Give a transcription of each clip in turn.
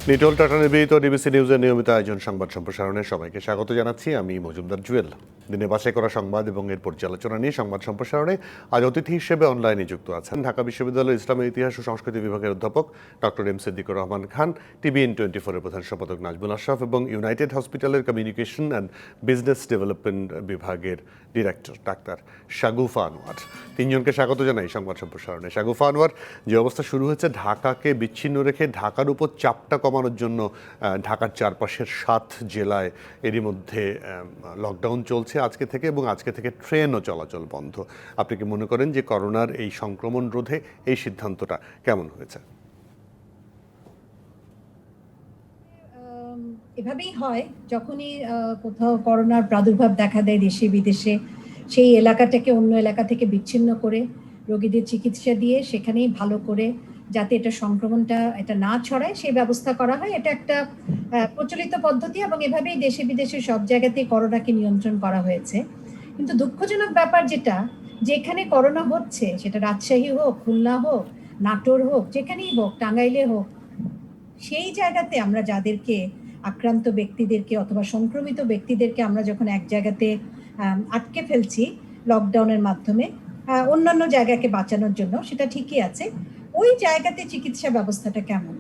নিটোল tata নিবেদিত DBC নিউজের নিয়মিত আয়োজন সংবাদ সম্প্রসারণে সবাইকে স্বাগত জানাচ্ছি। আমি মজুমদার জুয়েল। দিনে বাছাই করা সংবাদ এবং এর পর্যালোচনা নিয়ে সংবাদ সম্প্রসারণে আজ অতিথি হিসেবে অনলাইনে যুক্ত আছেন ঢাকা বিশ্ববিদ্যালয়ের ইসলামের ইতিহাস ও সংস্কৃতি বিভাগের অধ্যাপক ডক্টর এম সিদ্দিকুর রহমান খান, TVN24-এর প্রধান সম্পাদক নাজমুল আশরাফ এবং ইউনাইটেড হসপিটালের কমিউনিকেশন অ্যান্ড বিজনেস ডেভেলপমেন্ট বিভাগের ডিরেক্টর ডাক্তার শাগুফা আনোয়ার। তিনজনকে স্বাগত জানাই সংবাদ সম্প্রসারণে। শাগুফা আনোয়ার, যে অবস্থা শুরু হয়েছে ঢাকাকে বিচ্ছিন্ন রেখে ঢাকার উপর চাপটা কমানোর জন্য ঢাকার চারপাশের 7 জেলায় এরই মধ্যে লকডাউন চলছে আজকে থেকে, এবং আজকে থেকে ট্রেনও চলাচল বন্ধ। আপনি কি মনে করেন যে করোনার এই সংক্রমণ রোধে এই সিদ্ধান্তটা কেমন হয়েছে? এভাবেই হয়, যখনই কোথাও করোনার প্রাদুর্ভাব দেখা দেয় দেশে বিদেশে, সেই এলাকাটাকে অন্য এলাকা থেকে বিচ্ছিন্ন করে রোগীদের চিকিৎসা দিয়ে সেখানেই ভালো করে যাতে এটা সংক্রমণটা এটা না ছড়ায় সেই ব্যবস্থা করা হয়। এটা একটা প্রচলিত পদ্ধতি এবং এভাবেই দেশে বিদেশে সব জায়গাতেই করোনাকে নিয়ন্ত্রণ করা হয়েছে। কিন্তু দুঃখজনক ব্যাপার যেটা, যেখানে করোনা হচ্ছে, সেটা রাজশাহী হোক, খুলনা হোক, নাটোর হোক, যেখানেই হোক, টাঙ্গাইলে হোক, সেই জায়গাতে আমরা যাদেরকে আক্রান্ত ব্যক্তিদেরকে অথবা সংক্রমিত ব্যক্তিদেরকে আমরা যখন এক জায়গাতে আটকে ফেলছি লকডাউনের মাধ্যমে অন্যান্য জায়গাকে বাঁচানোর জন্য, সেটা ঠিকই আছে। ওই জায়গাতে চিকিৎসা ব্যবস্থাটা কেমন,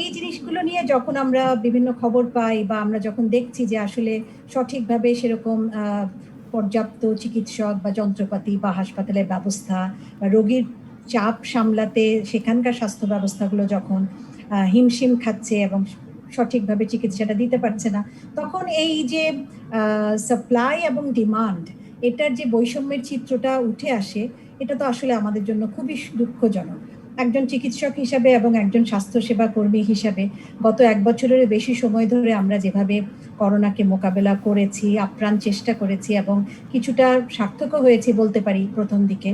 এই জিনিসগুলো নিয়ে যখন আমরা বিভিন্ন খবর পাই বা আমরা যখন দেখছি যে আসলে সঠিকভাবে সেরকম পর্যাপ্ত চিকিৎসক বা যন্ত্রপাতি বা হাসপাতালের ব্যবস্থা বা রোগীর চাপ সামলাতে সেখানকার স্বাস্থ্য ব্যবস্থাগুলো যখন হিমশিম খাচ্ছে এবং সঠিকভাবে চিকিৎসাটা দিতে পারছে না, তখন এই যে সাপ্লাই এবং ডিমান্ড, এটার যে বৈষম্যের চিত্রটা উঠে আসে, এটা তো আসলে আমাদের জন্য খুবই দুঃখজনক। একজন চিকিৎসক হিসাবে এবং একজন স্বাস্থ্যসেবা কর্মী হিসাবে গত 1 বছরের বেশি সময় ধরে আমরা যেভাবে করোনাকে মোকাবেলা করেছি, আপ্রাণ চেষ্টা করেছি এবং কিছুটা সার্থকও হয়েছি বলতে পারি প্রথম দিকে,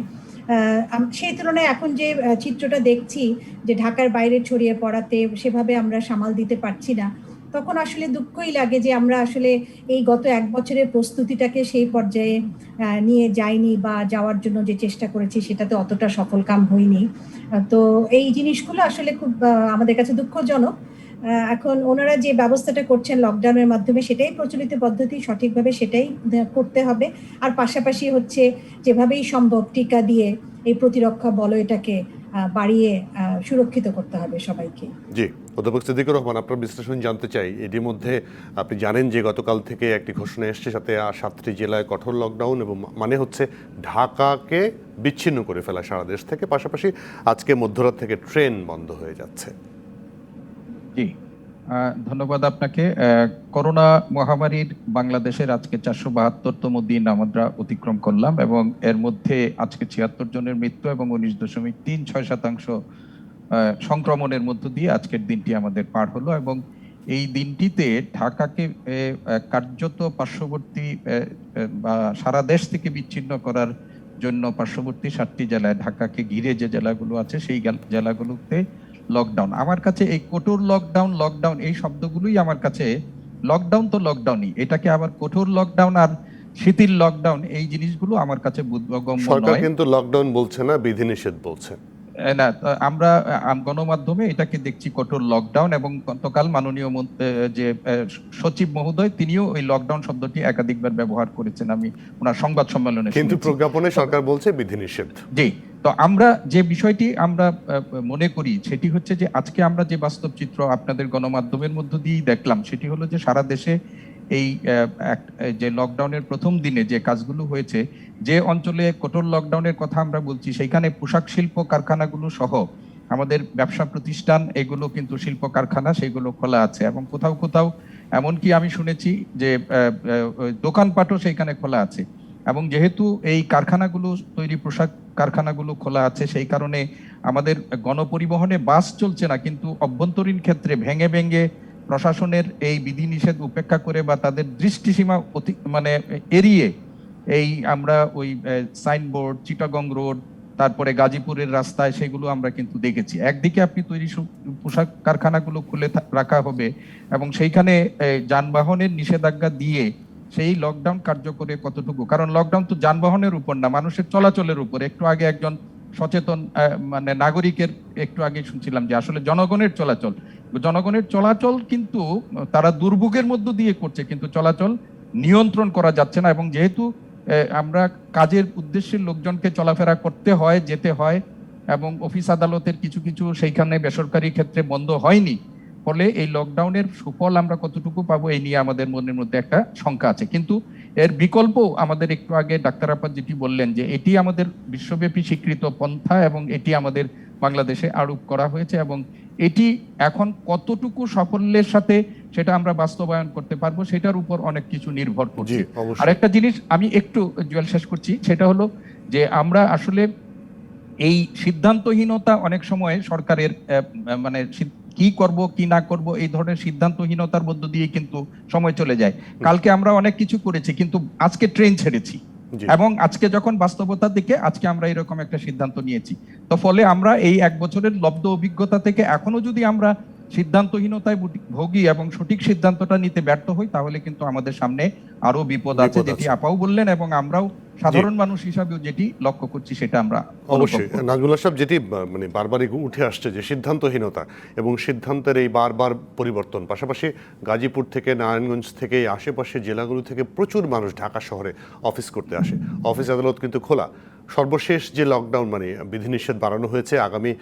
সেই তুলনায় এখন যে চিত্রটা দেখছি যে ঢাকার বাইরে ছড়িয়ে পড়াতে সেভাবে আমরা সামাল দিতে পারছি না, তখন আসলে দুঃখই লাগে যে আমরা আসলে এই গত 1 বছরের প্রস্তুতিটাকে সেই পর্যায়ে নিয়ে যাইনি বা যাওয়ার জন্য যে চেষ্টা করেছি সেটাতে অতটা সফলকাম হয়নি। তো এই জিনিসগুলো আসলে খুব আমাদের কাছে দুঃখজনক। এখন ওনারা যে ব্যবস্থাটা করছেন লকডাউনের মাধ্যমে, সেটাই প্রচলিত পদ্ধতি, সঠিকভাবে সেটাই করতে হবে। আর পাশাপাশি হচ্ছে যেভাবেই সম্ভব টিকা দিয়ে এই প্রতিরক্ষা বলয়টাকে বাড়িয়ে সুরক্ষিত করতে হবে সবাইকে। জি, অধ্যাপক সিদ্দিকুর রহমান, আপনার বিশ্লেষণ জানতে চাই। এটির মধ্যে আপনি জানেন যে গতকাল থেকে একটি ঘোষণা এসছে, সাথে 7টি জেলায় কঠোর লকডাউন, এবং মানে হচ্ছে ঢাকাকে বিচ্ছিন্ন করে ফেলা সারা দেশ থেকে। পাশাপাশি আজকে মধ্যরাত থেকে ট্রেন বন্ধ হয়ে যাচ্ছে। জি, ধন্যবাদ আপনাকে। করোনা মহামারীর বাংলাদেশের আজকে 472তম দিন আমরা অতিক্রম করলাম, এবং এর মধ্যে আজকে 76 জনের মৃত্যু এবং 19.36% সংক্রমণের মধ্য দিয়ে আজকের দিনটি আমাদের পার হলো। এবং এই দিনটিতে ঢাকাকে কার্যত পার্শ্ববর্তী বা সারা দেশ থেকে বিচ্ছিন্ন করার জন্য পার্শ্ববর্তী 7টি জেলায়, ঢাকাকে ঘিরে যে জেলাগুলো আছে সেই জেলাগুলোতে লকডাউন। আমার কাছে এই কঠোর লকডাউন এই শব্দগুলোই আমার কাছে, লকডাউন তো লকডাউনই, এটাকে আবার কঠোর লকডাউন আর শিথিল লকডাউন এই জিনিসগুলো আমার কাছে বোধগম্য নয়। সরকার কিন্তু লকডাউন বলছে না, বিধিনিষেধ বলছে। না, আমরা গণমাধ্যমে এটাকে দেখছি কঠোর লকডাউন, এবং গতকাল মাননীয় যে সচিব মহোদয় তিনিও ওই লকডাউন শব্দটি একাধিকবার ব্যবহার করেছেন, আমি ওনার সংবাদ সম্মেলনে কিন্তু প্রজ্ঞাপনে সরকার বলছে বিধিনিষেধ। জি, তো আমরা যে বিষয়টি আমরা মনে করি সেটি হচ্ছে যে আজকে আমরা যে বাস্তব চিত্র আপনাদের গণমাধ্যমের মধ্য দিয়েই দেখলাম, সেটি হলো যে সারা দেশে এই যে লকডাউনের প্রথম দিনে যে কাজগুলো হয়েছে, যে অঞ্চলে কঠোর লকডাউনের কথা আমরা বলছি সেইখানে পোশাক শিল্প কারখানাগুলো সহ আমাদের ব্যবসা প্রতিষ্ঠান, এগুলো কিন্তু শিল্প কারখানা সেগুলো খোলা আছে, এবং কোথাও কোথাও এমনকি আমি শুনেছি যে দোকানপাটও সেইখানে খোলা আছে। এবং যেহেতু এই কারখানাগুলো তৈরি পোশাক কারখানাগুলো খোলা আছে, সেই কারণে আমাদের গণপরিবহনে বাস চলছে না, কিন্তু অভ্যন্তরীণ ক্ষেত্রে ভেঙে ভেঙে প্রশাসনের এই বিধিনিষেধ উপেক্ষা করে বা তাদের দৃষ্টিসীমা মানে এড়িয়ে এই আমরা ওই সাইনবোর্ড, চিটাগং রোড, তারপরে গাজীপুরের রাস্তায় সেগুলো আমরা কিন্তু দেখেছি। একদিকে আপনি তৈরি পোশাক কারখানাগুলো খুলে রাখা হবে এবং সেইখানে যানবাহনের নিষেধাজ্ঞা দিয়ে সেই লকডাউন কার্যকরে কতটুকু, কারণ লকডাউন তো যানবাহনের উপর না, মানুষের চলাচলের উপর। একটু আগে একজন সচেতন মানে নাগরিকের একটু আগে শুনছিলাম যে আসলে জনগণের চলাচল, জনগণের চলাচল কিন্তু তারা দুর্ভোগের মধ্য দিয়ে করছে, কিন্তু চলাচল নিয়ন্ত্রণ করা যাচ্ছে না। এবং যেহেতু আমরা কাজের উদ্দেশ্যে লোকজনকে চলাফেরা করতে হয়, যেতে হয়, এবং অফিস আদালতের কিছু কিছু সেইখানে বেসরকারি ক্ষেত্রে বন্ধ হয়নি, ফলে এই লকডাউনের সুফল আমরা কতটুকু পাবো এই নিয়ে আমাদের মনের মধ্যে একটা শঙ্কা আছে। কিন্তু এর বিকল্প আমাদের একটু আগে ডাক্তার আপা যেটি বললেন যে এটি আমাদের বিশ্বব্যাপী স্বীকৃত পন্থা এবং এটি আমাদের বাংলাদেশে আরোপ করা হয়েছে, এবং এটি এখন কতটুকু সাফল্যের সাথে সেটা আমরা বাস্তবায়ন করতে পারবো সেটার উপর অনেক কিছু নির্ভর করছে। অবশ্যই। আরেকটা জিনিস আমি একটু জুয়েল শেষ করছি, সেটা হলো যে আমরা আসলে এই সিদ্ধান্তহীনতা অনেক সময় সরকারের মানে কি করব কি না করব এই ধরনের সিদ্ধান্তহীনতার মধ্য দিয়ে কিন্তু সময় চলে যায়। কালকে আমরা অনেক কিছু করেছি, কিন্তু আজকে ট্রেন ছেড়েছি, এবং আজকে যখন বাস্তবতার দিকে আজকে আমরা এরকম একটা সিদ্ধান্ত নিয়েছি। তো ফলে আমরা এই 1 বছরের লব্ধ অভিজ্ঞতা থেকে এখনো যদি আমরা সিদ্ধান্তহীনতায় ভোগী এবং সঠিক সিদ্ধান্তটা নিতে ব্যর্থ হই, তাহলে কিন্তু আমাদের সামনে আরো বিপদ আছে, যেটি আপাও বললেন এবং আমরাও সাধারণ মানুষ হিসাবেও যেটি লক্ষ্য করছি সেটা আমরা অবশ্যই। নাজমুল্লাহ সাহেব, যেটি মানে বারবারই উঠে আসছে যে সিদ্ধান্তহীনতা এবং সিদ্ধান্তের এই বারবার পরিবর্তন, পাশাপাশি গাজীপুর থেকে, নারায়ণগঞ্জ থেকে, আশেপাশে জেলাগুলো থেকে প্রচুর মানুষ ঢাকা শহরে অফিস করতে আসে, অফিস আদালত কিন্তু খোলা। সর্বশেষ যে লকডাউন মানে বিধিনিষেধ বাড়ানো হয়েছে আগামী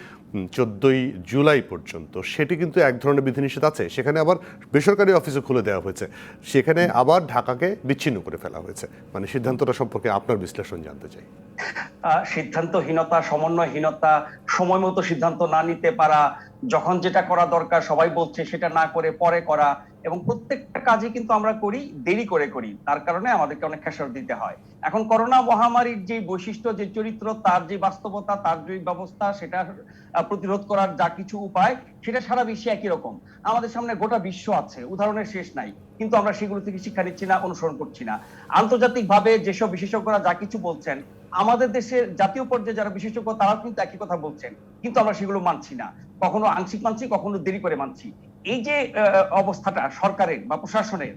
14ই জুলাই পর্যন্ত, সেটি কিন্তু এক ধরনের বিধিনিষেধ আছে। সেখানে আবার বেসরকারি অফিসও খুলে দেওয়া হয়েছে, সেখানে আবার ঢাকাকে বিচ্ছিন্ন করে ফেলা হয়েছে। মানে সিদ্ধান্তটা সম্পর্কে আপনার বিশ্লেষণ জানতে চাই। সিদ্ধান্তহীনতা, সমন্বয়হীনতা, সময় মতো সিদ্ধান্ত না নিতে পারা, যখন যেটা করা দরকার সবাই বলছে সেটা না করে পরে করা, এবং প্রত্যেকটা কাজে কিন্তু আমরা করি দেরি করে করি, তার কারণে আমাদেরকে অনেক খেসারত দিতে হয়। এখন করোনা মহামারীর যে বৈশিষ্ট্য, যে চরিত্র, তার যে বাস্তবতা, তার যে ব্যবস্থা, সেটা প্রতিরোধ করার যা কিছু উপায়, সেটা সারা বিশ্বে একই রকম। আমাদের সামনে গোটা বিশ্ব আছে, উদাহরণের শেষ নাই, কিন্তু আমরা সেগুলো থেকে শিক্ষা নিচ্ছি না, অনুসরণ করছি না। আন্তর্জাতিক ভাবে যেসব বিশেষজ্ঞরা যা কিছু বলছেন, আমাদের দেশের জাতীয় পর্যায়ে যারা বিশেষজ্ঞ তারাও কিন্তু একই কথা বলছেন, কিন্তু আমরা সেগুলো মানছি না। কখনো আংশিক মানছি, কখনো দেরি করে মানছি। এই যে অবস্থাটা সরকারের বা প্রশাসনের,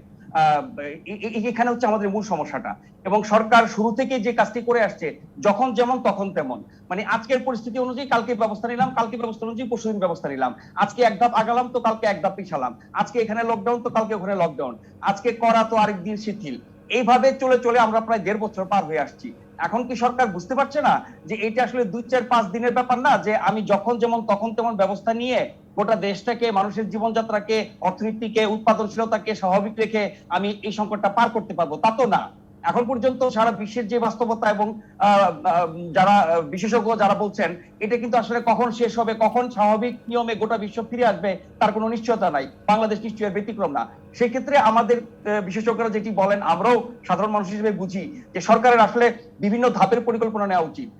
এখানে হচ্ছে আমাদের মূল সমস্যাটা। এবং সরকার শুরু থেকে যে কাজটি করে আসছে, যখন যেমন তখন তেমন, মানে আজকের পরিস্থিতি অনুযায়ী কালকে ব্যবস্থা নিলাম, কালকে ব্যবস্থা অনুযায়ী পরশুদিন ব্যবস্থা নিলাম, আজকে এক ধাপ আগালাম তো কালকে এক ধাপ পিছালাম, আজকে এখানে লকডাউন তো কালকে ওখানে লকডাউন, আজকে করা তো আরেকদিন শিথিল। এইভাবে চলে চলে আমরা প্রায় 1.5 বছর পার হয়ে আসছি। এখন কি সরকার বুঝতে পারছে না যে এটা আসলে 2-4-5 দিনের ব্যাপার না, যে আমি যখন যেমন তখন তেমন ব্যবস্থা নিয়ে গোটা দেশটাকে, মানুষের জীবনযাত্রাকে, অর্থনীতিকে, উৎপাদনশীলতাকে স্বাভাবিক রেখে আমি এই সংকটটা পার করতে পারবো? তা তো না। এখন পর্যন্ত সারা বিশ্বের যে বাস্তবতা এবং যারা বিশেষজ্ঞ যারা বলছেন, এটা কিন্তু আসলে কখন শেষ হবে, কখন স্বাভাবিক নিয়মে গোটা বিশ্ব ফিরে আসবে, তার কোনো নিশ্চয়তা নাই। বাংলাদেশ নিশ্চয়ই ব্যতিক্রম না। সেই ক্ষেত্রে আমাদের বিশেষজ্ঞরা যেটি বলেন, আমরাও সাধারণ মানুষ হিসেবে বুঝি যে সরকারের আসলে বিভিন্ন ধাপের পরিকল্পনা নেওয়া উচিত।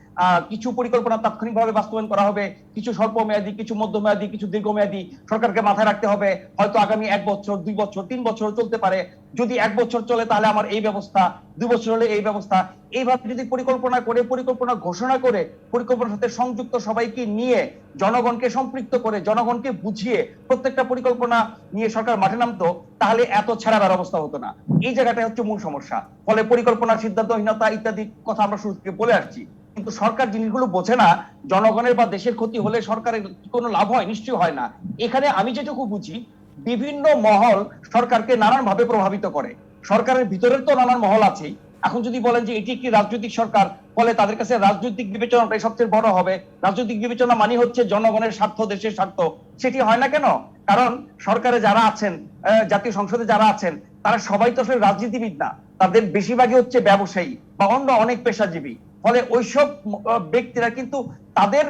কিছু পরিকল্পনা তাৎক্ষণিকভাবে বাস্তবায়ন করা হবে, কিছু স্বল্প মেয়াদী, কিছু মধ্যমেয়াদী, কিছু দীর্ঘমেয়াদী। সরকারকে মাথায় রাখতে হবে হয়তো আগামী 1 বছর, 2 বছর, 3 বছর চলতে পারে। যদি 1 বছর চলে তাহলে আমার এই ব্যবস্থা, 2 বছর হলে এই ব্যবস্থা। এইভাবে যদি পরিকল্পনা করে, পরিকল্পনা ঘোষণা করে, পরিকল্পনার সাথে সংযুক্ত সবাইকে নিয়ে, জনগণকে সম্পৃক্ত করে, জনগণকে বুঝিয়ে প্রত্যেকটা পরিকল্পনা নিয়ে সরকার মাঠে নামতো, তাহলে এত ছেড়াবার অবস্থা হতো না। এই জায়গাটা হচ্ছে মূল সমস্যা। ফলে পরিকল্পনার সিদ্ধান্তহীনতা ইত্যাদি কথা আমরা শুরু থেকে বলে আসছি, কিন্তু সরকার জিনিসগুলো বোঝে না। জনগণের বা দেশের ক্ষতি হলে সরকারের কোনো লাভ হয়? নিশ্চয়ই হয় না। এখানে আমি যেটুকু বুঝি, বিভিন্ন মহল সরকারকে নানান ভাবে প্রভাবিত করে। সরকারের ভিতরের তো নানান মহল আছে। এখন যদি বলেন যে এটি একটি রাজনৈতিক সরকার, ফলে তাদের কাছে রাজনৈতিক বিবেচনাটাই সবচেয়ে বড় হবে। রাজনৈতিক বিবেচনা মানে হচ্ছে জনগণের স্বার্থ, দেশের স্বার্থ। সেটি হয় না কেন? কারণ সরকারে যারা আছেন, জাতীয় সংসদে যারা আছেন, তারা সবাই তো আসলে রাজনীতিবিদ না। তাদের বেশিরভাগই হচ্ছে ব্যবসায়ী বা অন্য অনেক পেশাজীবী। ফলে ওইসব ব্যক্তিরা কিন্তু তাদের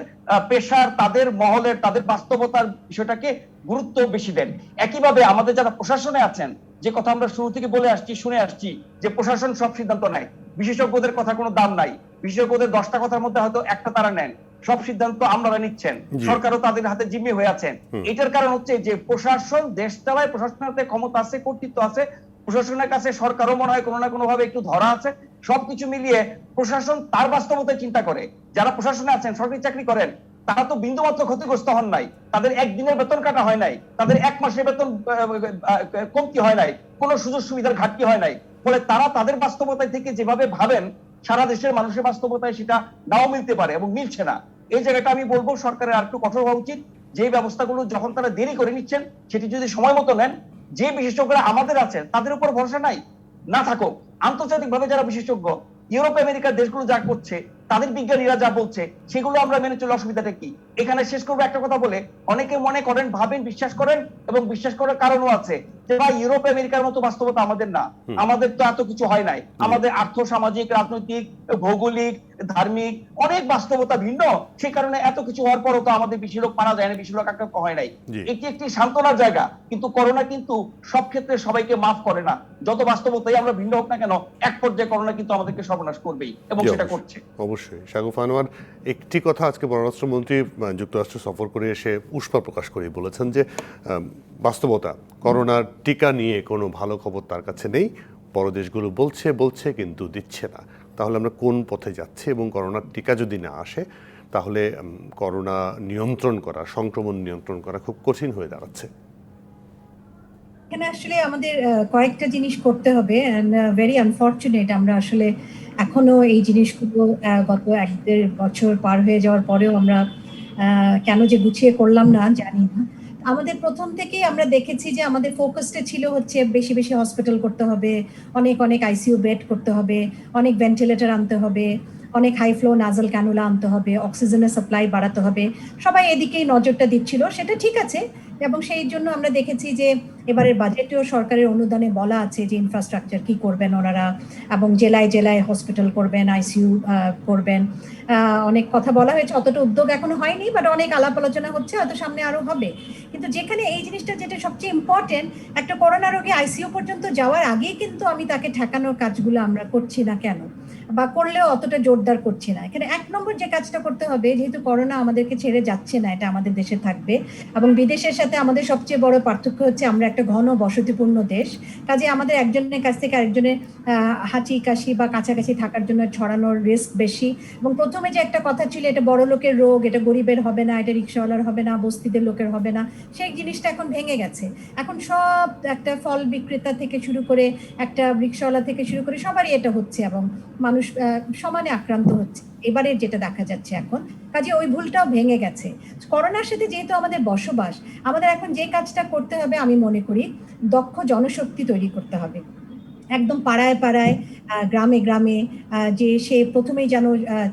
পেশার, তাদের মহলের, তাদের বাস্তবতার বিষয়টাকে গুরুত্ব বেশি দেন। একইভাবে আমাদের যারা প্রশাসনে আছেন, যে কথা আমরা শুরু থেকে বলে আসছি, শুনে আসছি, যে প্রশাসন সব সিদ্ধান্ত নেয়, বিশেষজ্ঞদের কথা কোনো দাম নাই। বিশেষজ্ঞদের 10টা কথার মধ্যে হয়তো একটা তারা নেন, সব সিদ্ধান্ত আপনারা নিচ্ছেন, সরকারও তাদের হাতে জিম্মি হয়ে আছেন। এটার কারণ হচ্ছে যে প্রশাসন দেশ চালায়, প্রশাসনের হাতে ক্ষমতা আছে, কর্তৃত্ব আছে, প্রশাসনের কাছে সরকারও মনে হয় কোনো না কোনো ভাবে একটু ধরা আছে। সবকিছু মিলিয়ে প্রশাসন তার বাস্তবতায় চিন্তা করে। যারা প্রশাসনে আছেন, সরকারি চাকরি করেন, তারা তো বিন্দুমাত্র ক্ষতিগ্রস্ত হন নাই। তাদের একদিনের বেতন কাটা হয় নাই, তাদের 1 মাসের বেতন কমতি হয় নাই, কোনো সুযোগ সুবিধার ঘাটতি হয় নাই। ফলে তারা তাদের বাস্তবতায় থেকে যেভাবে ভাবেন, সারা দেশের মানুষের বাস্তবতায় সেটা নাও মিলতে পারে এবং মিলছে না। এই জায়গাটা আমি বলবো সরকারের আর একটু কঠোর হওয়া উচিত। যে ব্যবস্থাগুলো যখন তারা দেরি করে নিচ্ছেন সেটি যদি সময় মতো নেন, যে বিশেষজ্ঞরা আমাদের আছেন তাদের উপর ভরসা নাই না থাকুক, আন্তর্জাতিকভাবে যারা বিশেষজ্ঞ ইউরোপ আমেরিকার দেশগুলো যা করছে, তাদের বিজ্ঞানীরা যা বলছে সেগুলো আমরা মেনে চলে, অসুবিধাটা কি? এখানে শেষ করবো একটা কথা বলে, অনেকে মনে করেন, ভাবেন, বিশ্বাস করেন এবং বিশ্বাস করার কারণও আছে যে ভাই ইউরোপ আমেরিকার মতো বাস্তবতা আমাদের না, আমাদের তো এত কিছু হয় নাই, আমাদের আর্থ সামাজিক রাজনৈতিক ভৌগোলিক ধার্মিক অনেক বাস্তবতা ভিন্ন, সেই কারণে এত কিছু হওয়ার পরও তো আমাদের বেশি লোক মারা যায় না, বেশি লোক আক্রান্ত হয় নাই। এটি একটি সান্ত্বনার জায়গা, কিন্তু করোনা কিন্তু সব ক্ষেত্রে সবাইকে মাফ করে না। যত বাস্তবতাই আমরা ভিন্ন হোক না কেন, এক পর্যায়ে করোনা কিন্তু আমাদেরকে সর্বনাশ করবেই এবং সেটা করছে। অবশ্যই। শাগুফ আনোয়ার, একটি কথা আজকে পররাষ্ট্রমন্ত্রী যুক্তরাষ্ট্র সফর করে এসে উষ্মা প্রকাশ করে বলেছেন যে বাস্তবতা করোনার টিকা নিয়ে কোনো ভালো খবর তার কাছে নেই, বড় দেশগুলো বলছে কিন্তু দিচ্ছে না। তাহলে আমরা কোন পথে যাচ্ছি? এবং করোনার টিকা যদি না আসে তাহলে করোনা নিয়ন্ত্রণ করা, সংক্রমণ নিয়ন্ত্রণ করা খুব কঠিন হয়ে দাঁড়াচ্ছে। এখানে আসলে আমাদের কয়েকটা জিনিস করতে হবে, এন্ড ভেরি আনফরচুনেট আমরা আসলে এখনো এই জিনিসগুলো গত 1-1.5 বছর পার হয়ে যাওয়ার পরেও আমরা কেন যে গুছিয়ে করলাম না জানি না। আমাদের প্রথম থেকেই আমরা দেখেছি যে আমাদের ফোকাসটা ছিল হচ্ছে বেশি বেশি হসপিটাল করতে হবে, অনেক অনেক আইসিইউ বেড করতে হবে, অনেক ভেন্টিলেটর আনতে হবে, অনেক হাই ফ্লো নাজাল ক্যানুলা আনতে হবে, অক্সিজেনের সাপ্লাই বাড়াতে হবে। সবাই এদিকেই নজরটা দিচ্ছিল, সেটা ঠিক আছে। এবং সেই জন্য আমরা দেখেছি যে এবারের বাজেটেও সরকারের অনুদানে বলা আছে যে ইনফ্রাস্ট্রাকচার কি করবেন ওনারা, এবং জেলায় জেলায় হসপিটাল করবেন, আইসিইউ করবেন। অনেক কথা বলা হয়েছে, অতটা উদ্যোগ এখনো হয়নি, বাট অনেক আলাপ আলোচনা হচ্ছে, হয়তো সামনে আরো হবে। কিন্তু যেখানে এই জিনিসটা যেটা সবচেয়ে ইম্পর্টেন্ট, একটা করোনা রোগী আইসিইউ পর্যন্ত যাওয়ার আগেই কিন্তু আমি তাকে ঠেকানোর কাজগুলো আমরা করছি না কেন, বা করলেও অতটা জোরদার করছি না। এখানে 1 নম্বর যে কাজটা করতে হবে, যেহেতু করোনা আমাদেরকে ছেড়ে যাচ্ছে না, এটা আমাদের দেশে থাকবে, এবং বিদেশের সাথে আমাদের সবচেয়ে বড় পার্থক্য হচ্ছে আমরা একটা ঘন বসতিপূর্ণ দেশ, কাজে আমাদের একজনের কাছ থেকে আরেকজনের হাঁচি কাশি বা কাছাকাছি থাকার জন্য ছড়ানোর রিস্ক বেশি। এবং প্রথমে যে একটা কথা ছিল এটা বড় লোকের রোগ, এটা গরিবের হবে না, এটা রিক্সাওয়ালার হবে না, বস্তিদের লোকের হবে না, সেই জিনিসটা এখন ভেঙে গেছে। এখন সব একটা ফল বিক্রেতা থেকে শুরু করে একটা রিক্সাওয়ালা থেকে শুরু করে সবারই এটা হচ্ছে, এবং মানুষ সমানে আক্রান্ত হচ্ছে এবারে যেটা দেখা যাচ্ছে এখন। কাজে ওই ভুলটাও ভেঙে গেছে। করোনার সাথে যেহেতু আমাদের বসবাস, আমাদের এখন যে কাজটা করতে হবে আমি মনে করি দক্ষ জনশক্তি তৈরি করতে হবে, একদম পাড়ায় পাড়ায় গ্রামে গ্রামে, যে সে প্রথমেই যেন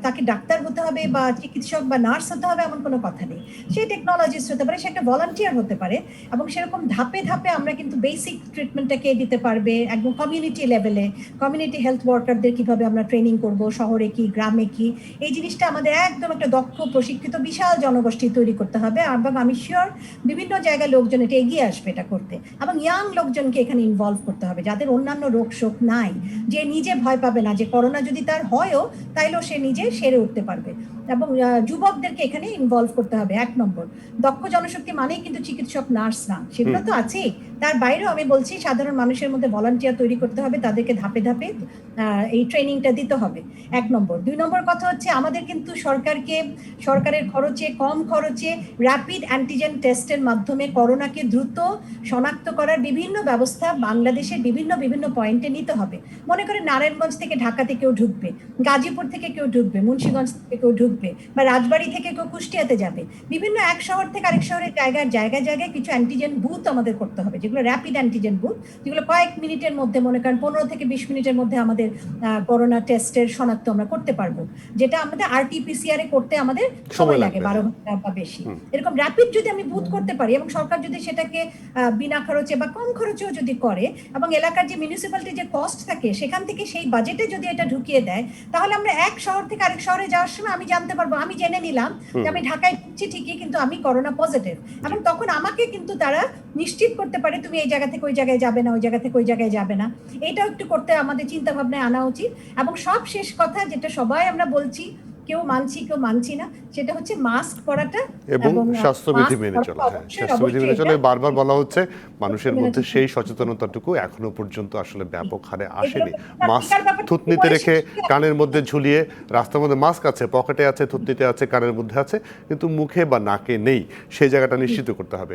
তাকে ডাক্তার হতে হবে বা চিকিৎসক বা নার্স হতে হবে এমন কোনো কথা নেই, সে টেকনোলজিস্ট হতে পারে, সে একটা ভলান্টিয়ার হতে পারে, এবং সেরকম ধাপে ধাপে আমরা কিন্তু বেসিক ট্রিটমেন্টটা কে দিতে পারবে, একদম কমিউনিটি লেভেলে কমিউনিটি হেলথ ওয়ার্কারদের কিভাবে আমরা ট্রেনিং করব, শহরে কি গ্রামে কি, এই জিনিসটা আমাদের একদম একটা দক্ষ প্রশিক্ষিত বিশাল জনগোষ্ঠী তৈরি করতে হবে। এবং আমি শিওর বিভিন্ন জায়গায় লোকজন এটা এগিয়ে আসবে এটা করতে, এবং ইয়াং লোকজনকে এখানে ইনভলভ করতে হবে যাদের অন্যান্য রোগ শোক নাই, যে নিজে ভয় পাবে না যে করোনা যদি তার হয়ও তাইলেও সে নিজে সেরে উঠতে পারবে। এবং যুবকদেরকে এখানে ইনভলভ করতে হবে। 1 নম্বর দক্ষ জনশক্তি মানেই কিন্তু চিকিৎসক নার্স না, সেগুলো তো আছেই, তার বাইরেও আমি বলছি সাধারণ মানুষের মধ্যে ভলান্টিয়ার তৈরি করতে হবে, তাদেরকে ধাপে ধাপে এই ট্রেনিংটা দিতে হবে। 1 নম্বর। 2 নম্বর কথা হচ্ছে আমাদের কিন্তু সরকারের খরচে, কম খরচে র্যাপিড অ্যান্টিজেন টেস্টের মাধ্যমে করোনাকে দ্রুত শনাক্ত করার বিভিন্ন ব্যবস্থা বাংলাদেশের বিভিন্ন পয়েন্টে নিতে হবে। মনে করেন নারায়ণগঞ্জ থেকে ঢাকাতে কেউ ঢুকবে, গাজীপুর থেকে কেউ ঢুকবে, মুন্সিগঞ্জ থেকে কেউ ঢুকবে, বা রাজবাড়ী থেকে কেউ কুষ্টিয়াতে যাবে, বিভিন্ন এক শহর থেকে আরেক শহরের জায়গায় কিছু অ্যান্টিজেন বুথ আমাদের করতে হবে, যেগুলো র্যাপিড অ্যান্টিজেন বুথ, যেগুলো কয়েক মিনিটের মধ্যে, মনে করেন 15 থেকে 20 মিনিটের মধ্যে আমাদের করোনা টেস্টের শনাক্ত আমরা করতে পারবো, যেটা আমাদের আরটিপিসিআর করতে আমাদের সময় লাগে 12 ঘন্টা বা বেশি। এরকম র্যাপিড যদি আমি বুথ করতে পারি, এবং সরকার যদি সেটাকে বিনা খরচে বা কম খরচেও যদি করে, এবং এলাকার যে মিউনিসিপ্যালিটি যে কস্ট থাকে সেখান থেকে সেই বাজেটে যদি এটা ঢুকিয়ে দেয়, তাহলে আমরা এক শহর থেকে আরেক শহরে যাওয়ার সময় আমি জানতে পারবো, আমি জেনে নিলাম যে আমি ঢাকায় ঢুকছি ঠিকই কিন্তু আমি করোনা পজিটিভ, এবং তখন আমাকে কিন্তু তারা নিশ্চিত করতে পারে তুমি এই জায়গা থেকে ওই জায়গায় যাবে না, ওই জায়গা থেকে ওই জায়গায় যাবে না। এটাও একটু করতে আমাদের চিন্তা ভাবনায় আনা উচিত। এবং সব শেষ কথা যেটা সবাই আমরা বলছি, কেউ মানছি কেউ মানছি না, সেটা হচ্ছে মাস্ক পরাটা এবং স্বাস্থ্যবিধি মেনে চলা। হ্যাঁ, স্বাস্থ্যবিধি মেনে চলে বারবার বলা হচ্ছে, মানুষের মধ্যে সেই সচেতনতাটুকু এখনো পর্যন্ত আসলে ব্যাপক হারে আসেনি। মাস্ক থুতনিতে রেখে কানের মধ্যে ঝুলিয়ে, রাস্তার মধ্যে মাস্ক আছে, পকেটে আছে, থুতনিতে আছে, কানের মধ্যে আছে, কিন্তু মুখে বা নাকে নেই, সেই জায়গাটা নিশ্চিত করতে হবে।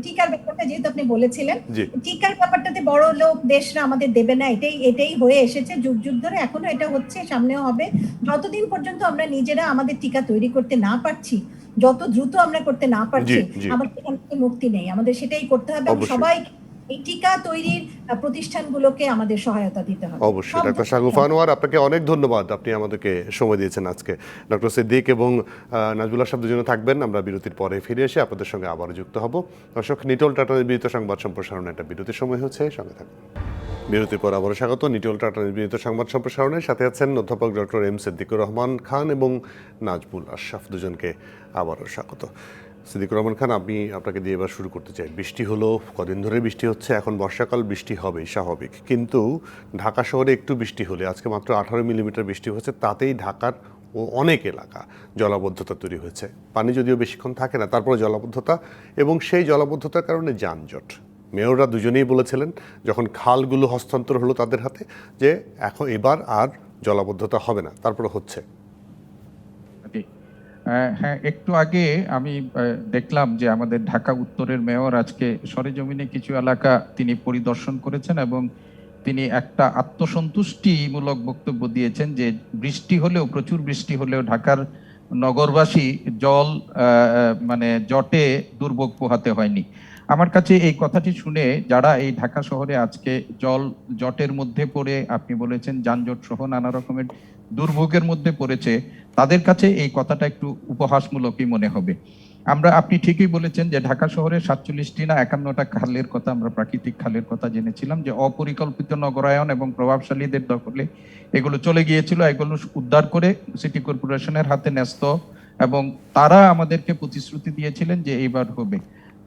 টিকার ব্যাপারটা যেহেতু আপনি বলেছিলেন, টিকার ব্যাপারটাতে বড় লোক দেশরা আমাদের দেবে না, এটাই হয়ে এসেছে যুগ যুগ ধরে, এখনো এটা হচ্ছে, সামনেও হবে। যতদিন পর্যন্ত আমরা নিজেরা আমাদের টিকা তৈরি করতে না পারছি, যত দ্রুত আমরা করতে না পারছি, জি। আমাদের এখান থেকে মুক্তি নেই। আমাদের সেটাই করতে হবে এবং অবশ্যই। সবাই এই টিকা তৈরির প্রতিষ্ঠানগুলোকে আমাদের সহায়তা দিতে হবে। অবশ্যই। ডাক্তার শাগুফা আনোয়ার, আপনাকে অনেক ধন্যবাদ, আপনি আমাদেরকে সময় দিয়েছেন আজকে। ডক্টর সিদ্দিক এবং নাজবুল আশরাফ দুজনে থাকবেন, আমরা বিরতির পরে ফিরে এসে আপনাদের সঙ্গে আবারও যুক্ত হব। দর্শক, নিটোল টাটা নিবেদিত সংবাদ সম্প্রসারণে একটা বিরতির সময় হচ্ছে, সঙ্গে থাকুন। বিরতির পর আবারও স্বাগত। নিটোল টাটা নিবেদিত সংবাদ সম্প্রসারণের সাথে আছেন অধ্যাপক ডক্টর এম সিদ্দিকুর রহমান খান এবং নাজবুল আশরাফ, দুজনকে আবারও স্বাগত। সিদ্দিকুর রহমান খান, আমি আপনাকে দিয়ে এবার শুরু করতে চাই। বৃষ্টি হলো, কদিন ধরে বৃষ্টি হচ্ছে, এখন বর্ষাকাল, বৃষ্টি হবেই স্বাভাবিক, কিন্তু ঢাকা শহরে একটু বৃষ্টি হলে, আজকে মাত্র 18 মিলিমিটার বৃষ্টি হচ্ছে, তাতেই ঢাকার অনেক এলাকা জলাবদ্ধতা তৈরি হয়েছে। পানি যদিও বেশিক্ষণ থাকে না, তারপরে জলাবদ্ধতা, এবং সেই জলাবদ্ধতার কারণে যানজট। মেয়ররা দুজনেই বলেছিলেন যখন খালগুলো হস্তান্তর হলো তাদের হাতে, যে এখন এবার আর জলাবদ্ধতা হবে না, তারপরে হচ্ছে। হ্যাঁ, একটু আগে আমি দেখলাম যে আমাদের ঢাকা উত্তরের মেয়র আজকে সরেজমিনে কিছু এলাকা তিনি পরিদর্শন করেছেন এবং তিনি একটা আত্মসন্তুষ্টিমূলক বক্তব্য দিয়েছেন যে বৃষ্টি হলেও, প্রচুর বৃষ্টি হলেও ঢাকার নগরবাসী মানে জটে দুর্ভোগ পোহাতে হয়নি। আমার কাছে এই কথাটি শুনে যারা এই ঢাকা শহরে আজকে জটের মধ্যে পড়ে, আপনি বলেছেন যানজট সহ নানা রকমের দুর্ভোগের মধ্যে পড়েছে, তাদের কাছে এই কথাটা একটু উপহাসমূলকই মনে হবে। আপনি ঠিকই বলেছেন যে ঢাকা শহরে 47টি না 51টা খালের কথা, আমরা প্রাকৃতিক খালের কথা জেনেছিলাম, যে অপরিকল্পিত নগরায়ন এবং প্রভাবশালীদের দখলে এগুলো চলে গিয়েছিল। এগুলো উদ্ধার করে সিটি কর্পোরেশনের হাতে ন্যস্ত, এবং তারা আমাদেরকে প্রতিশ্রুতি দিয়েছিলেন যে এইবার হবে।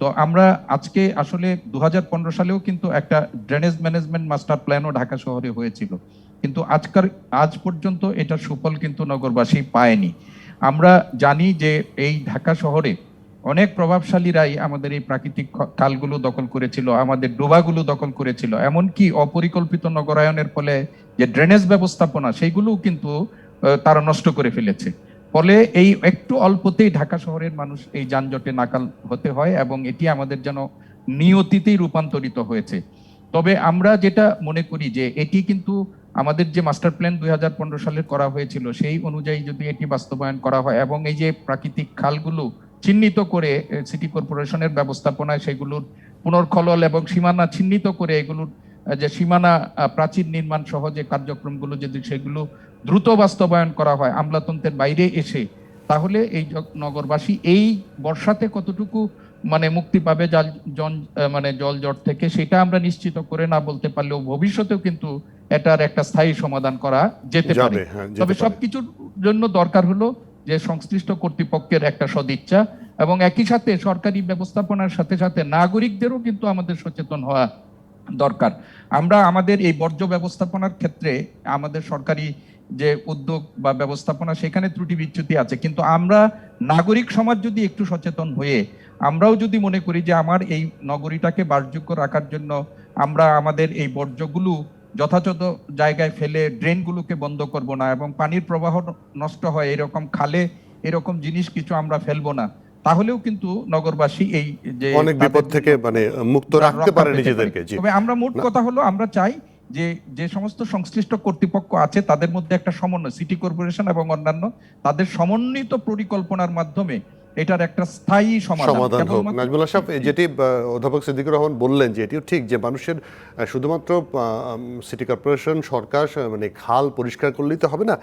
তো আমরা আজকে আসলে 2015 সালেও কিন্তু একটা ড্রেনেজ ম্যানেজমেন্ট মাস্টার প্ল্যানও ঢাকা শহরে হয়েছিল, কিন্তু আজ পর্যন্ত এটা সুফল কিন্তু নগরবাসী পায়নি। আমরা জানি যে এই ঢাকা শহরে অনেক প্রভাবশালীরাই আমাদের এই প্রাকৃতিক খালগুলো দখল করেছিল, আমাদের ডোবাগুলো দখল করেছিল, এমনকি অপরিকল্পিত নগরায়নের ফলে যে ড্রেনেজ ব্যবস্থাপনা সেইগুলোও কিন্তু তারা নষ্ট করে ফেলেছে। ফলে এই একটু অল্পতেই ঢাকা শহরের মানুষ এই যানজটে নাকাল হতে হয়, এবং এটি আমাদের যেন নিয়তিতেই রূপান্তরিত হয়েছে। তবে আমরা যেটা মনে করি যে এটি কিন্তু আমাদের যে মাস্টার প্ল্যান 2015 সালে করা হয়েছিল সেই অনুযায়ী যদি এটি বাস্তবায়ন করা হয়, এবং এই যে প্রাকৃতিক খালগুলো চিহ্নিত করে সিটি কর্পোরেশনের ব্যবস্থাপনায় সেগুলোর পুনর্খলল এবং সীমানা চিহ্নিত করে এগুলোর যে সীমানা প্রাচীর নির্মাণ সহ যে কার্যক্রমগুলো যদি সেগুলো দ্রুত বাস্তবায়ন করা হয় আমলাতন্ত্রের বাইরে এসে, তাহলে এই নগরবাসী এই বর্ষাতে কতটুকু মানে মুক্তি পাবে জল জট থেকে, সেটা আমরা নিশ্চিত করে না বলতে পারলেও ভবিষ্যতেও কিন্তু এটার একটা স্থায়ী সমাধান করা যেতে পারে। তবে সবকিছুর জন্য দরকার হলো যে সংশ্লিষ্ট কর্তৃপক্ষের একটা সদিচ্ছা, এবং একই সাথে সরকারি ব্যবস্থাপনার সাথে সাথে নাগরিকদেরও কিন্তু আমাদের সচেতন হওয়া দরকার। আমরা আমাদের এই বর্জ্য ব্যবস্থাপনার ক্ষেত্রে আমাদের সরকারি যে উদ্যোগ বা ব্যবস্থাপনা সেখানে ত্রুটি বিচ্যুতি আছে, কিন্তু আমরা নাগরিক সমাজ যদি একটু সচেতন হয়ে আমরাও যদি মনে করি যে আমার এই নগরীটাকে বাসযোগ্য রাখার জন্য আমরা আমাদের এই বর্জ্যগুলো যথাযথ জায়গায় ফেলে ড্রেনগুলোকে বন্ধ করব না, এবং পানির প্রবাহ নষ্ট হয় এরকম খালে এরকম জিনিস কিছু আমরা ফেলবো না, তাহলেও কিন্তু নগরবাসী এই যে অনেক বিপদ থেকে মানে মুক্ত রাখতে পারে নিজেদেরকে। তবে আমরা মোট কথা হলো আমরা চাই যে যে সমস্ত সংশ্লিষ্ট কর্তৃপক্ষ আছে তাদের মধ্যে একটা সমন্বয়, সিটি কর্পোরেশন এবং অন্যান্য তাদের সমন্বিত পরিকল্পনার মাধ্যমে এটার একটা স্থায়ী সমাধান হোক। নাজমুল আশরাফ, যেটি অধ্যাপক সিদ্দিকুর রহমান বললেন যে এটিও ঠিক, যে মানুষের শুধুমাত্র সিটি কর্পোরেশন সরকার মানে খাল পরিষ্কার করলেই তো হবে না,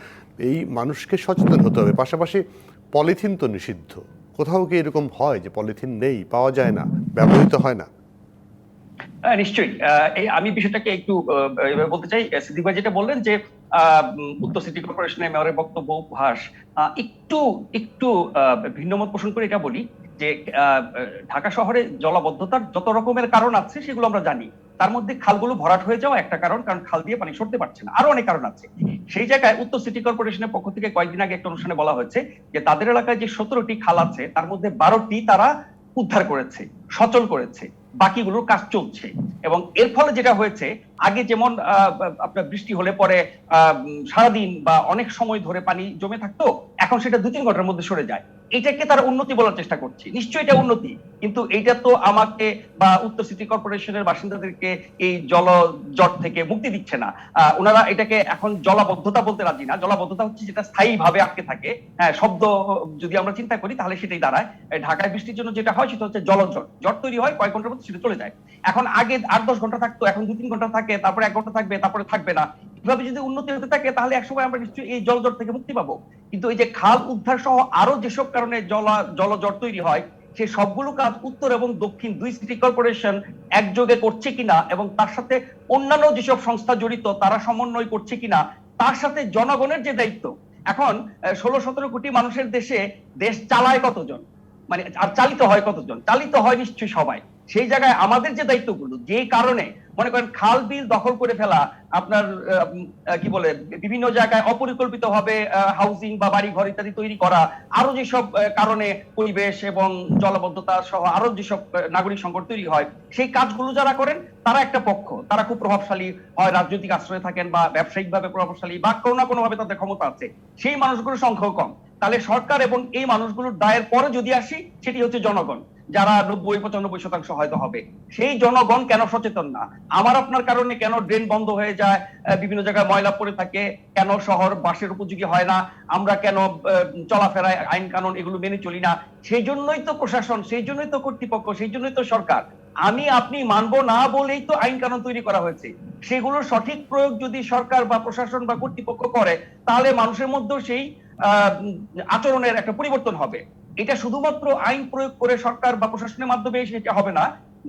এই মানুষকে সচেতন হতে হবে। পাশাপাশি পলিথিন তো নিষিদ্ধ, কোথাও কি এরকম হয় যে পলিথিন নেই, পাওয়া যায় না, ব্যবহৃত হয় না? নিশ্চয়ই, আমি বিষয়টাকে একটু বলতে চাই। সিদ্দিক ভাই যেটা বললেন যে উত্তর সিটি কর্পোরেশনের মেয়রের বক্তব্য উপহাস, একটু একটু ভিন্নমত পোষণ করে এটা বলি যে ঢাকা শহরে জলাবদ্ধতার যত রকমের কারণ আছে সেগুলো আমরা জানি। তার মধ্যে খালগুলো ভরাট হয়ে যাওয়া একটা কারণ খাল দিয়ে পানি সরতে পারছে না, আরো অনেক কারণ আছে। সেই জায়গায় উত্তর সিটি কর্পোরেশনের পক্ষ থেকে কয়েকদিন আগে একটা অনুষ্ঠানে বলা হয়েছে যে তাদের এলাকায় যে 17টি খাল আছে তার মধ্যে 12টি তারা উদ্ধার করেছে, সচল করেছে, বাকিগুলোর কাজ চলছে। এবং এর ফলে যেটা হয়েছে আগে যেমন আপনার বৃষ্টি হলে পরে সারাদিন বা অনেক সময় ধরে পানি জমে থাকতো, এখন সেটা 2-3 ঘন্টার মধ্যে সরে যায়। এটাকে তারা উন্নতি বলার চেষ্টা করছে, নিশ্চয়ই এটা উন্নতি, কিন্তু এইটা তো আমাকে বা উত্তর সিটি কর্পোরেশনের বাসিন্দাদেরকে এই জলজট থেকে মুক্তি দিচ্ছে না। ওনারা এটাকে এখন জলাবদ্ধতা বলতে রাজি না। জলাবদ্ধতা হচ্ছে যেটা স্থায়ী ভাবে আটকে থাকে। হ্যাঁ, শব্দ যদি আমরা চিন্তা করি তাহলে সেটাই দাঁড়ায়। ঢাকায় বৃষ্টির জন্য যেটা হয় সেটা হচ্ছে জলজট, জট তৈরি হয়, কয়েক ঘন্টার মধ্যে সেটা চলে যায়। এখন আগে 8-10 ঘন্টা থাকতো, এখন 2-3 ঘন্টা থাকে, তারপরে 1 ঘন্টা থাকবে, তারপরে থাকবে না। এভাবে যদি উন্নতি হতে থাকে তাহলে একসময় আমরা নিশ্চয়ই এই জলজট থেকে মুক্তি পাবো। কিন্তু এই যে খাল উদ্ধার সহ আরো যেসব কারণে জলজট তৈরি হয়, সেই সবগুলো কাজ উত্তর এবং দক্ষিণ 2 সিটি কর্পোরেশন একযোগে করছে কিনা এবং তার সাথে অন্যান্য যেসব সংস্থা জড়িত তারা সমন্বয় করছে কিনা, তার সাথে জনগণের যে দায়িত্ব। এখন 16-17 কোটি মানুষের দেশে দেশ চালায় কতজন, মানে আর চালিত হয় কতজন? চালিত হয় নিশ্চয়ই সবাই। সেই জায়গায় আমাদের যে দায়িত্বগুলো, যে কারণে মনে করেন খাল বিল দখল করে ফেলা, আপনার কি বলে বিভিন্ন জায়গায় অপরিকল্পিত ভাবে হাউজিং বা বাড়ি ঘর ইত্যাদি তৈরি করা, আরো যেসব কারণে পরিবেশ এবং জলাবদ্ধতা সহ আরো যেসব নাগরিক সংকট তৈরি হয়, সেই কাজগুলো যারা করেন তারা একটা পক্ষ, তারা খুব প্রভাবশালী হয়, রাজনৈতিক আশ্রয়ে থাকেন বা ব্যবসায়িক ভাবে প্রভাবশালী বা কোনো না কোনো ভাবে তাদের ক্ষমতা আছে, সেই মানুষগুলোর সংখ্যাও কম। তাহলে সরকার এবং এই মানুষগুলোর দায়ের পরে যদি আসি, সেটি হচ্ছে জনগণ, যারা 90-95% হয়তো হবে। সেই জনগণ কেন সচেতন না? আমার আপনার কারণে কেন ড্রেন বন্ধ হয়ে যায়, বিভিন্ন জায়গায় ময়লা পড়ে থাকে, কেন শহর বাসের উপযোগী হয় না, আমরা কেন চলাফেরায় আইন কানুন এগুলো মেনে চলি না? সেই জন্যই তো প্রশাসন, সেই জন্যই তো কর্তৃপক্ষ, সেই জন্যই তো সরকার। আমি আপনি মানবো না বলেই তো আইন কানুন তৈরি করা হয়েছে। সেগুলোর সঠিক প্রয়োগ যদি সরকার বা প্রশাসন বা কর্তৃপক্ষ করে, তাহলে মানুষের মধ্যেও সেই আচরণের একটা পরিবর্তন হবে। এটা শুধুমাত্র আইন প্রয়োগ করে সরকার বা প্রশাসনের মাধ্যমে সেটা হবে না,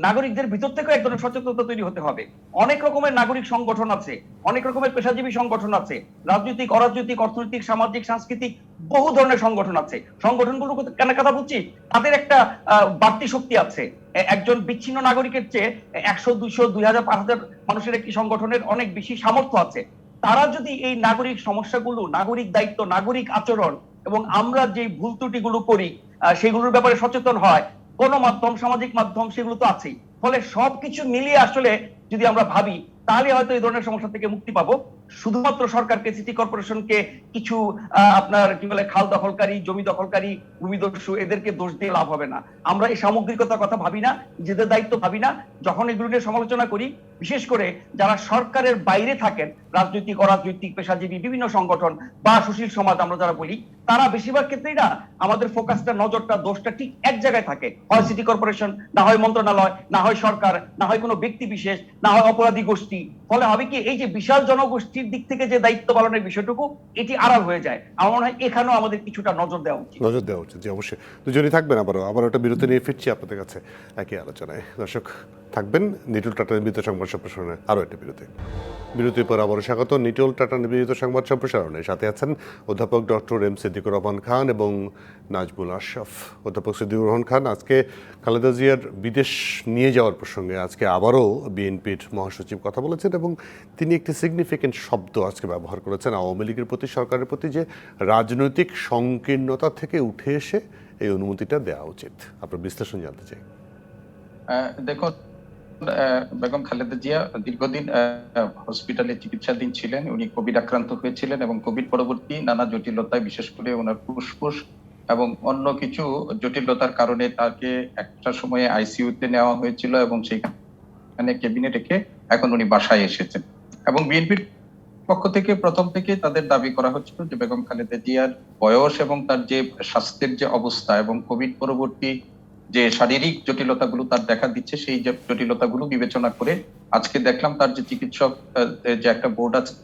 নাগরিকদের ভিতর থেকে এক ধরনের সচেতনতা তৈরি হতে হবে। অনেক রকমের নাগরিক সংগঠন আছে, অনেক রকমের পেশাজীবী সংগঠন আছে, রাজনৈতিক, অরাজনৈতিক, অর্থনৈতিক, সামাজিক, সাংস্কৃতিক বহু ধরনের সংগঠন আছে। সংগঠনগুলো কেন কথা বলছি, তাদের একটা বাড়তি শক্তি আছে। একজন বিচ্ছিন্ন নাগরিকের চেয়ে 100, 200, 2000, 5000 মানুষের একটি সংগঠনের অনেক বেশি সামর্থ্য আছে। তারা যদি এই নাগরিক সমস্যাগুলো, নাগরিক দায়িত্ব, নাগরিক আচরণ এবং আমরা যে ভুল ত্রুটিগুলো করি সেগুলোর ব্যাপারে সচেতন হয়, গণমাধ্যম, সামাজিক মাধ্যম সেগুলো তো আছেই। ফলে সবকিছু মিলিয়ে আসলে যদি আমরা ভাবি, তাহলে হয়তো এই ধরনের সমস্যা থেকে মুক্তি পাবো। শুধুমাত্র সরকারকে, সিটি কর্পোরেশনকে, কিছু আপনার কি বলে খাল দখলকারী, জমি দখলকারী, ভূমিদস্যু এদেরকে দোষ দিয়ে লাভ হবে না। আমরা এই সামগ্রিকতার কথা ভাবি না, নিজেদের দায়িত্ব ভাবি না। যখন এগুলো নিয়ে সমালোচনা করি, বিশেষ করে যারা সরকারের বাইরে থাকেন, রাজনৈতিক, অরাজনৈতিক, পেশাজীবী বিভিন্ন সংগঠন বা সুশীল সমাজ আমরা যারা বলি, তারা বেশিরভাগ ক্ষেত্রেই না আমাদের ফোকাসটা, নজরটা, দোষটা ঠিক এক জায়গায় থাকে। হয় সিটি কর্পোরেশন, না হয় মন্ত্রণালয়, না হয় সরকার, না হয় কোনো ব্যক্তি বিশেষ, না হয় অপরাধী গোষ্ঠী। ফলে হবে কি, এই যে বিশাল জনগোষ্ঠীর দিক থেকে যে দায়িত্ব পালনের বিষয়টুকু, এটি আড়াল হয়ে যায়। আমার মনে হয় এখানেও আমাদের কিছুটা নজর দেওয়া উচিত। নজর দেওয়া উচিত, জি অবশ্যই। দুজনই থাকবেন, আবার একটা বিরতি নিয়ে ফিরছি আপনাদের কাছে একই আলোচনায়। দর্শক থাকবেন নিটল টাটা নিবেদিত সংবাদ সম্প্রসারণে আরও একটা বিরতির পর আবারও স্বাগত নিটল টাটা নিবেদিত সংবাদ সম্প্রসারণে। সাথে আছেন অধ্যাপক ডক্টর এম সিদ্দিকুর রহমান খান এবং নাজমুল আশরাফ। অধ্যাপক সিদ্দিকুর রহমান খান, আজকে খালেদা জিয়ার বিদেশ নিয়ে যাওয়ার প্রসঙ্গে আজকে আবারও বিএনপির মহাসচিব কথা বলেছেন এবং তিনি একটি সিগনিফিকেন্ট শব্দ আজকে ব্যবহার করেছেন আওয়ামী লীগের প্রতি, সরকারের প্রতি, যে রাজনৈতিক সংকীর্ণতা থেকে উঠে এসে এই অনুমতিটা দেওয়া উচিত। আপনার বিশ্লেষণ জানতে চাই। দেখুন, বেগম খালেদা জিয়া দীর্ঘদিন হসপিটালে চিকিৎসাধীন ছিলেন। উনি কোভিড আক্রান্ত হয়েছিলেন এবং কোভিড পরবর্তী নানা জটিলতায়, বিশেষ করে ওনার ফুসফুস এবং অন্য কিছু জটিলতার কারণে তাকে একটা সময়ে আইসিইউতে নেওয়া হয়েছিল এবং সেইখানে ক্যাবিনেট রেখে এখন উনি বাসায় এসেছেন। এবং বিএনপির পক্ষ থেকে প্রথম থেকে তাদের দাবি করা হচ্ছিল যে বেগম খালেদা জিয়ার বয়স এবং তার যে স্বাস্থ্যের যে অবস্থা এবং কোভিড পরবর্তী যে শারীরিক জটিলতাগুলো তার দেখা দিচ্ছে, সেই জটিলতাগুলো বিবেচনা করে আজকে দেখলাম তার যে চিকিৎসক যে একটা বোর্ড আছে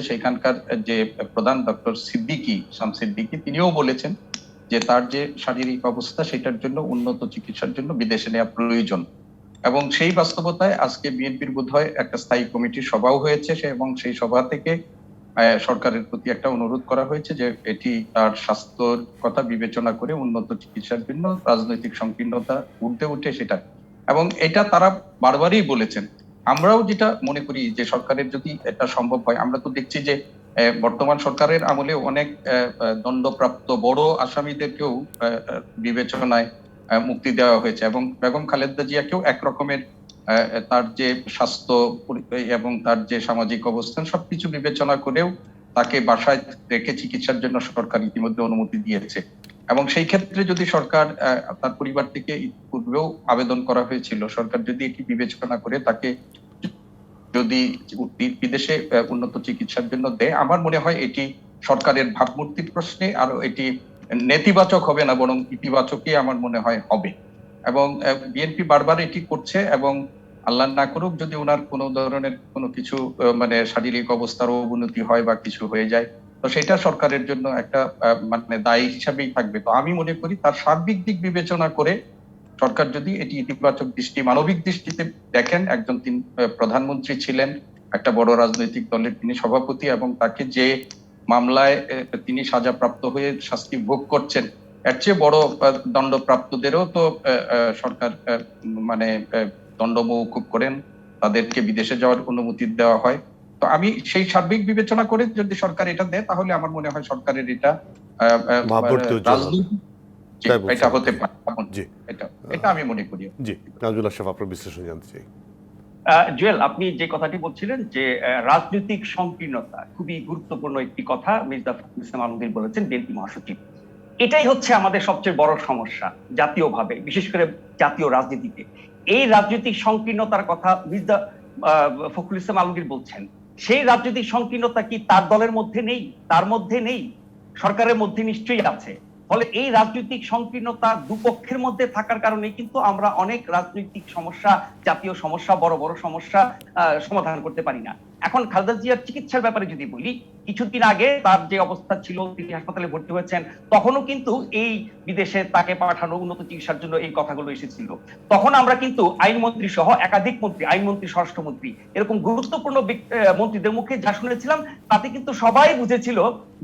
সেখানকার যে প্রধান ডক্টর সিদ্দিকী তিনিও বলেছেন যে তার যে শারীরিক অবস্থা সেটার জন্য উন্নত চিকিৎসার জন্য বিদেশে নেওয়া প্রয়োজন। এবং সেই বাস্তবতায় আজকে বিএনপির বোধহয় একটা স্থায়ী কমিটির সভাও হয়েছে এবং সেই সভা থেকে সরকারের প্রতি একটা অনুরোধ করা হয়েছে যে এটি তার স্বাস্থ্যর কথা বিবেচনা করে উন্নত চিকিৎসার জন্য রাজনৈতিক সংকীর্ণতা ঊর্ধ্বে উঠে সেটা, এবং এটা তারা বারবারই বলেছেন। আমরাও যেটা মনে করি যে সরকারের যদি এটা সম্ভব হয়, আমরা তো দেখছি যে বর্তমান সরকারের আমলে অনেক দণ্ডপ্রাপ্ত বড় আসামিদেরকেও বিবেচনায় মুক্তি দেওয়া হয়েছে এবং বেগম খালেদা জিয়াকেও এক রকমের তার যে স্বাস্থ্য এবং তার যে সামাজিক অবস্থান সবকিছু বিবেচনা করেও তাকে বাসায় রেখে চিকিৎসার জন্য সরকার ইতিমধ্যে অনুমতি দিয়েছে। এবং সেই ক্ষেত্রে যদি সরকার তার পরিবার থেকে পূর্বেও আবেদন করা হয়েছিল, সরকার যদি এটি বিবেচনা করে তাকে যদি বিদেশে উন্নত চিকিৎসার জন্য দেয়, আমার মনে হয় এটি সরকারের ভাবমূর্তির প্রশ্নে আরো এটি নেতিবাচক হবে না, বরং ইতিবাচকই আমার মনে হয় হবে। এবং বিএনপি বারবার এটি করছে, এবং আল্লাহ না করুক যদি ওনার কোনো ধরনের কোনো কিছু মানে শারীরিক অবস্থার অবনতি হয় বা কিছু হয়ে যায়, তো সেটা সরকারের জন্য একটা মানে দায়ী হিসাবেই থাকবে। তো আমি মনে করি তার সার্বিক দিক বিবেচনা করে সরকার যদি এটি ইতিবাচক দৃষ্টি, মানবিক দৃষ্টিতে দেখেন, একজন তিনি প্রধানমন্ত্রী ছিলেন, একটা বড় রাজনৈতিক দলের তিনি সভাপতি, এবং তাকে যে মামলায় তিনি সাজাপ্রাপ্ত হয়ে শাস্তি ভোগ করছেন, এর চেয়ে বড় দণ্ডপ্রাপ্তদেরও তো সরকার মানে দণ্ড মওকুফ করেন, তাদেরকে বিদেশে যাওয়ার অনুমতি দেওয়া হয়। তো আমি সেই সার্বিক বিবেচনা করে যদি সরকার এটা দেয়, তাহলে আমার মনে হয় সরকারের এটা রাজনীতি এটা হতে পারে। এটা আমি মনে করি। জি, নাজমুল আশরাফ, আপনার বিশ্লেষণ জানতে চাই। জুয়েল, আপনি যে কথাটি বলছিলেন যে রাজনৈতিক সংকীর্ণতা খুবই গুরুত্বপূর্ণ একটি কথা মির্জা ফখরুল ইসলাম আলমগীর বলেছেন, বিএনপি মহাসচিব। এটাই হচ্ছে আমাদের সবচেয়ে বড় সমস্যা জাতীয়ভাবে, বিশেষ করে জাতীয় রাজনীতিতে। এই রাজনৈতিক সংকীর্ণতার কথা মির্জা ফখরুল ইসলাম আলমগীর বলছেন। সেই রাজনৈতিক সংকীর্ণতা কি তার দলের মধ্যে নেই? তার মধ্যে নেই, সরকারের মধ্যে নিশ্চয়ই আছে। ফলে এই রাজনৈতিক সংকীর্ণতা দুপক্ষের মধ্যে থাকার কারণে কিন্তু আমরা অনেক রাজনৈতিক সমস্যা, জাতীয় সমস্যা, বড় বড় সমস্যা সমাধান করতে পারি না। এখন খালেদা জিয়ার চিকিৎসার ব্যাপারে যদি বলি, কিছুদিন আগে তার যে অবস্থা ছিল, তিনি হাসপাতালে ভর্তি হয়েছেন, তখনও কিন্তু এই বিদেশে তাকে পাঠানো উন্নত চিকিৎসার জন্য এই কথাগুলো এসেছিল। তখন আমরা কিন্তু আইনমন্ত্রী সহ একাধিক মন্ত্রী, আইনমন্ত্রী, স্বরাষ্ট্রমন্ত্রী, এরকম গুরুত্বপূর্ণ মন্ত্রীদের মুখে যা শুনেছিলাম, তাতে কিন্তু সবাই বুঝেছিল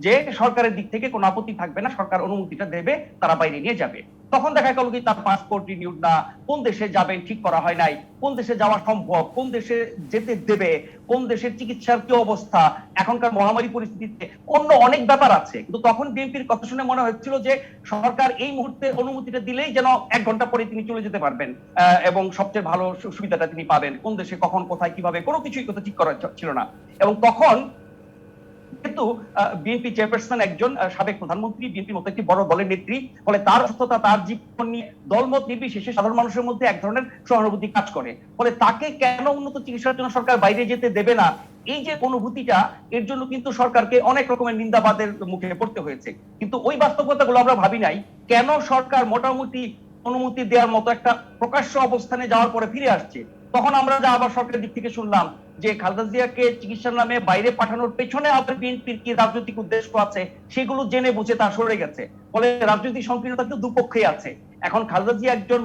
যে সরকারের দিক থেকে কোনো আপত্তি থাকবে না, সরকার অনুমতিটা দেবে, তারা বাইরে নিয়ে যাবে। তখন দেখা গেল কি তার পাসপোর্ট রিনিউড না, কোন দেশে যাবেন ঠিক করা হয় নাই, কোন দেশে যাওয়া সম্ভব, কোন দেশে যেতে দেবে, কোন দেশের চিকিৎসার কি অবস্থা, এখনকার মহামারী পরিস্থিতিতে অন্য অনেক ব্যাপার আছে। কিন্তু তখন বিএনপির কথা শুনে মনে হচ্ছিল যে সরকার এই মুহূর্তে অনুমতিটা দিলেই যেন 1 ঘন্টা পরে তিনি চলে যেতে পারবেন, এবং সবচেয়ে ভালো সুবিধাটা তিনি পাবেন। কোন দেশে কখন কোথায় কিভাবে কোনো কিছুই কথা ঠিক করা ছিল না। এবং তখন কিন্তু বিএনপি চেয়ারপারসন একজন সাবেক প্রধানমন্ত্রী, বিএনপির মতো একটি বড় দলের নেত্রী, ফলে তার অসুস্থতা, তার জীবন নিয়ে দলমত নির্বিশেষে সাধারণ মানুষের মধ্যে এক ধরনের সহানুভূতি কাজ করে। ফলে তাকে কেন উন্নত চিকিৎসার জন্য সরকার বাইরে যেতে দেবে না, এই যে অনুভূতিটা, এর জন্য কিন্তু সরকারকে অনেক রকমের নিন্দাবাদের মুখে পড়তে হয়েছে। কিন্তু ওই বাস্তবতাগুলো আমরা ভাবি নাই। কেন সরকার মোটামুটি অনুমতি দেওয়ার মতো একটা প্রকাশ্য অবস্থানে যাওয়ার পরে ফিরে আসছে? তখন আমরা যা আবার সরকারের দিক থেকে শুনলাম যে খালেদা জিয়াকে চিকিৎসার নামে বাইরে পাঠানোর পেছনে আবার বিএনপির কি রাজনৈতিক উদ্দেশ্য আছে, সেগুলো জেনে বুঝে তা সরে গেছে। ফলে রাজনৈতিক সংকীর্ণতা কিন্তু দুপক্ষেই আছে। এখন খালেদা জিয়া একজন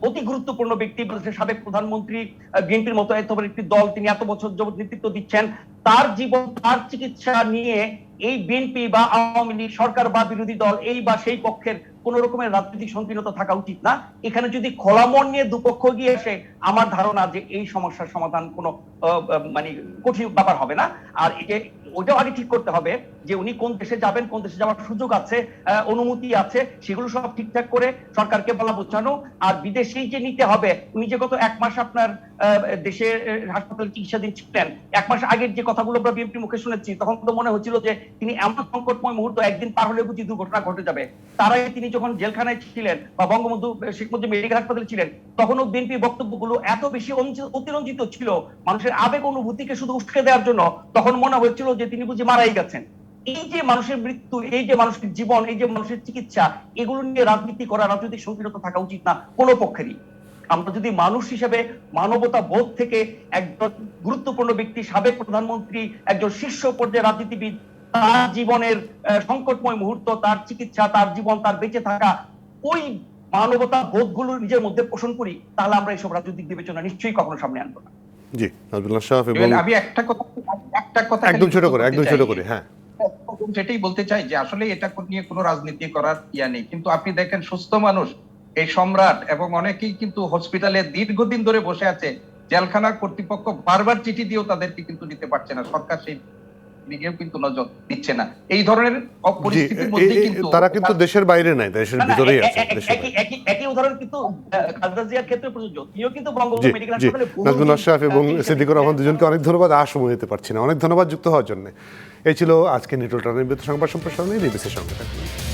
অতি গুরুত্বপূর্ণ ব্যক্তি, সাবেক প্রধানমন্ত্রী, বিএনপির মতো এত বড় একটি দল, তিনি এত বছর যাবত নেতৃত্ব দিচ্ছেন, তার জীবন, তার চিকিৎসা নিয়ে এই বিএনপি বা আওয়ামী লীগ, সরকার বা বিরোধী দল, এই বা সেই পক্ষের কোন রকমের রাজনৈতিক সংকীর্ণতা থাকা উচিত না। এখানে যদি খোলা মন নিয়ে দুপক্ষ গিয়ে আসে, আমার ধারণা যে এই সমস্যার সমাধান কোনো মানে কঠিন ব্যাপার হবে না। আর ওইটাও আগে ঠিক করতে হবে যে উনি কোন দেশে যাবেন, কোন দেশে যাওয়ার সুযোগ আছে, অনুমতি আছে, সেগুলো সব ঠিকঠাক করে সরকারকে বলা বোঝানো। আর বিদেশেই যে নিতে হবে, উনি যে গত 1 মাস আপনার দেশে হাসপাতালে চিকিৎসাধীন ছিলেন, 1 মাস আগের যে কথাগুলো আমরা বিএনপির মুখে শুনেছি, তখন তো মনে হচ্ছিল যে তিনি এমন সংকটময় মুহূর্ত, একদিন পার হলে বুঝি দুর্ঘটনা ঘটে যাবে। তার আগে তিনি যখন জেলখানায় ছিলেন বা বঙ্গবন্ধু শেখ মুজিব মেডিকেল হাসপাতালে ছিলেন, তখনও বিএনপির বক্তব্যগুলো এত বেশি অতিরঞ্জিত ছিল, মানুষের আবেগ অনুভূতিকে শুধু উস্কে দেওয়ার জন্য। তখন মনে হচ্ছিল যে তিনি বুঝি মারাই গেছেন। এই যে মানুষের মৃত্যু, এই যে মানুষের জীবন, এই যে মানুষের চিকিৎসা, এগুলো নিয়ে রাজনীতি করা, রাজনৈতিক সংকীর্ণতা থাকা উচিত না কোনো পক্ষেরই। আমরা যদি মানুষ হিসেবে মানবতা বোধ থেকে একজন গুরুত্বপূর্ণ ব্যক্তি, সাবেক প্রধানমন্ত্রী, একজন শীর্ষ পর্যায়ের রাজনীতিবিদ, তার জীবনের সংকটময় মুহূর্ত, তার চিকিৎসা, তার জীবন, তার বেঁচে থাকা, ওই মানবতা বোধগুলো নিজের মধ্যে পোষণ করি, তাহলে আমরা এইসব রাজনৈতিক বিবেচনা নিশ্চয়ই কখনো সামনে আনবো না। জি, নাজমুল আশরাফ, এবং আমি একটা কথা একদম ছোট করে হ্যাঁ যেটাই বলতে চাই যে আসলে এটা নিয়ে কোনো রাজনীতি করার ইয়া নেই। কিন্তু আপনি দেখেন সুস্থ মানুষ, এই সম্রাট এবং অনেকেই কিন্তু হসপিটালে দীর্ঘদিন ধরে বসে আছে, জেলখানা কর্তৃপক্ষ বারবার চিঠি দিয়েও তাদেরকে কিন্তু নিতে পারছে না। সরকার সেই দিকেও কিন্তু নজর দিচ্ছে না। এই ধরনের জি, পরিস্থিতির মধ্যে কিন্তু তারা কিন্তু দেশের বাইরে নাই, দেশের না, না, ভিতরেই আছে, দেশের বাইরে। একই উদাহরণ কিন্তু খালেদা জিয়ার ক্ষেত্রে প্রযোজ্য। তিনিও কিন্তু জি বঙ্গবন্ধু মেডিকেল জি, হাসপাতালে নাজমুল আশরাফ এবং সিদ্দিকুর রহমান দুজনকে অনেক ধন্যবাদ। আর সময় দিতে পারছি না, অনেক ধন্যবাদ যুক্ত হওয়ার জন্য। এই ছিল আজকে নিউট্রাল টানের সংবাদ সম্প্রসারণে। ডিবিসির সঙ্গে থাকবেন।